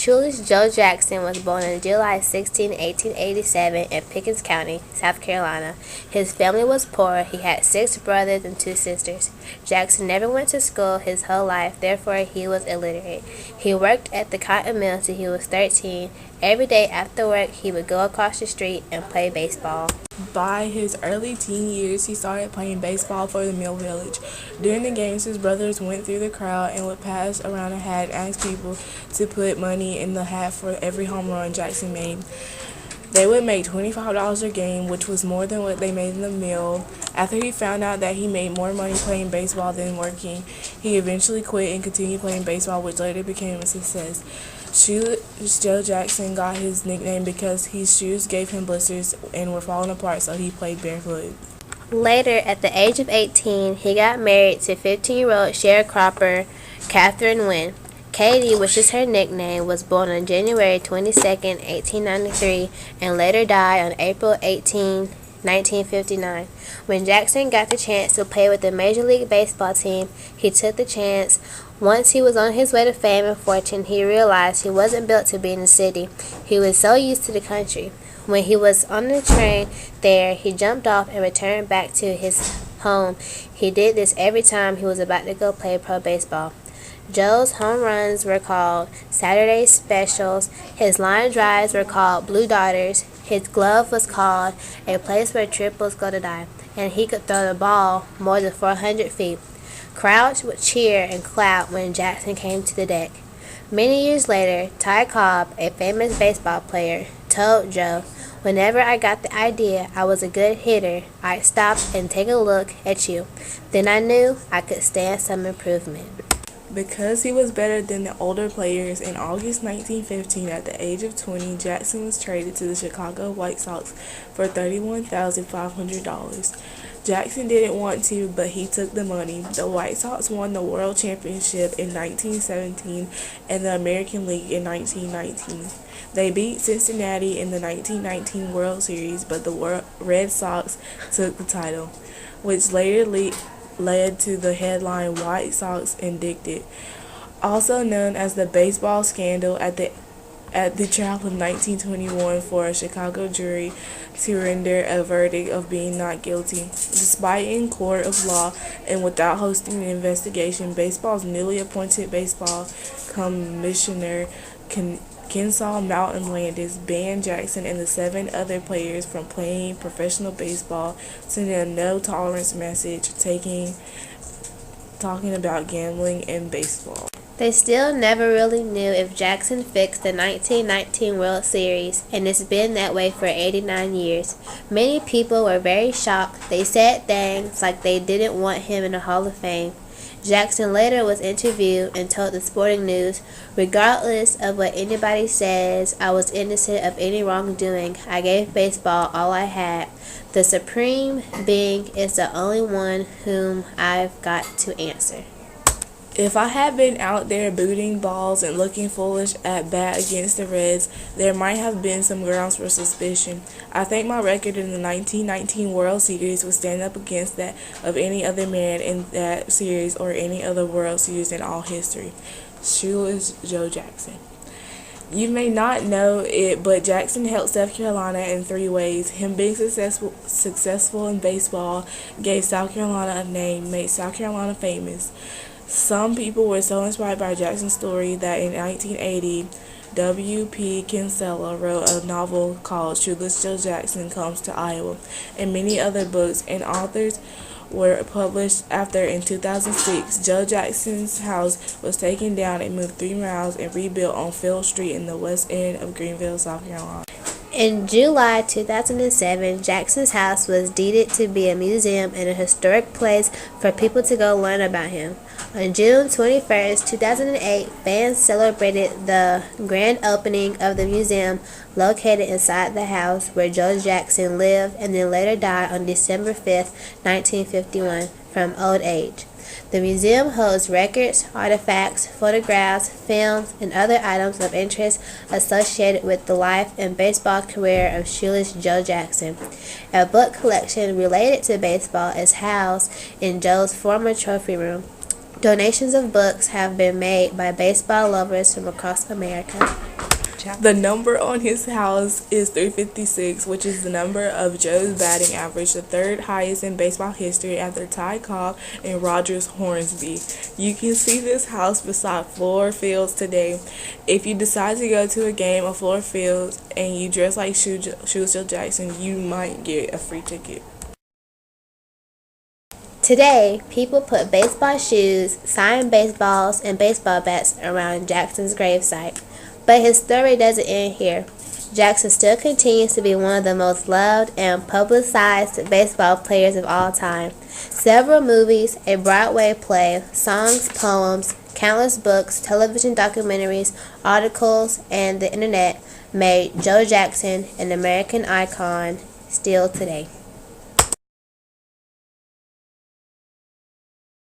Shoeless Joe Jackson was born on July 16, 1887 in Pickens County, South Carolina. His family was poor. He had 6 brothers and 2 sisters. Jackson never went to school his whole life, therefore he was illiterate. He worked at the cotton mill till he was 13. Every day after work, he would go across the street and play baseball. By his early teen years, he started playing baseball for the Mill Village. During the games, his brothers went through the crowd and would pass around a hat and ask people to put money in the hat for every home run Jackson made. They would make $25 a game, which was more than what they made in the mill. After he found out that he made more money playing baseball than working, he eventually quit and continued playing baseball, which later became a success. Shoeless Joe Jackson got his nickname because his shoes gave him blisters and were falling apart, so he played barefoot. Later, at the age of 18, he got married to 15-year-old sharecropper Catherine Wynn. Katie, which is her nickname, was born on January 22, 1893, and later died on April 18, 1959. When Jackson got the chance to play with the Major League Baseball team, he took the chance. Once he was on his way to fame and fortune, he realized he wasn't built to be in the city. He was so used to the country. When he was on the train there, he jumped off and returned back to his home. He did this every time he was about to go play pro baseball. Joe's home runs were called Saturday Specials. His line drives were called Blue Darters. His glove was called A Place Where Triples Go to Die, and he could throw the ball more than 400 feet. Crowds would cheer and clap when Jackson came to the deck. Many years later, Ty Cobb, a famous baseball player, told Joe, "Whenever I got the idea I was a good hitter, I'd stop and take a look at you. Then I knew I could stand some improvement." Because he was better than the older players, in August 1915, at the age of 20, Jackson was traded to the Chicago White Sox for $31,500. Jackson didn't want to, but he took the money. The White Sox won the World Championship in 1917 and the American League in 1919. They beat Cincinnati in the 1919 World Series, but the Red Sox took the title, which later led to the headline "White Sox Indicted," also known as the baseball scandal at the trial of 1921 for a Chicago jury to render a verdict of being not guilty. Despite in court of law and without hosting an investigation, baseball's newly appointed baseball commissioner Kennesaw Mountain Landis banned Jackson and the 7 other players from playing professional baseball, sending a no-tolerance message talking about gambling and baseball. They still never really knew if Jackson fixed the 1919 World Series, and it's been that way for 89 years. Many people were very shocked. They said things like they didn't want him in the Hall of Fame. Jackson later was interviewed and told the Sporting News, "Regardless of what anybody says, I was innocent of any wrongdoing. I gave baseball all I had. The Supreme Being is the only one whom I've got to answer." If I had been out there booting balls and looking foolish at bat against the Reds, there might have been some grounds for suspicion. I think my record in the 1919 World Series would stand up against that of any other man in that series or any other World Series in all history. Shoeless Joe Jackson. You may not know it, but Jackson helped South Carolina in 3 ways. Him being successful in baseball gave South Carolina a name, made South Carolina famous. Some people were so inspired by Jackson's story that in 1980, W.P. Kinsella wrote a novel called Shoeless Joe Jackson Comes to Iowa, and many other books and authors were published after. In 2006, Joe Jackson's house was taken down and moved 3 miles and rebuilt on Field Street in the west end of Greenville, South Carolina. In July 2007, Jackson's house was deeded to be a museum and a historic place for people to go learn about him. On June 21, 2008, fans celebrated the grand opening of the museum located inside the house where Joe Jackson lived and then later died on December 5, 1951, from old age. The museum holds records, artifacts, photographs, films, and other items of interest associated with the life and baseball career of Shoeless Joe Jackson. A book collection related to baseball is housed in Joe's former trophy room. Donations of books have been made by baseball lovers from across America. The number on his house is 356, which is the number of Joe's batting average, the third highest in baseball history after Ty Cobb and Rogers Hornsby. You can see this house beside Floor Fields today. If you decide to go to a game of Floor Fields and you dress like Shoeless Joe Jackson, you might get a free ticket. Today, people put baseball shoes, signed baseballs, and baseball bats around Jackson's gravesite. But his story doesn't end here. Jackson still continues to be one of the most loved and publicized baseball players of all time. Several movies, a Broadway play, songs, poems, countless books, television documentaries, articles, and the internet made Joe Jackson an American icon still today.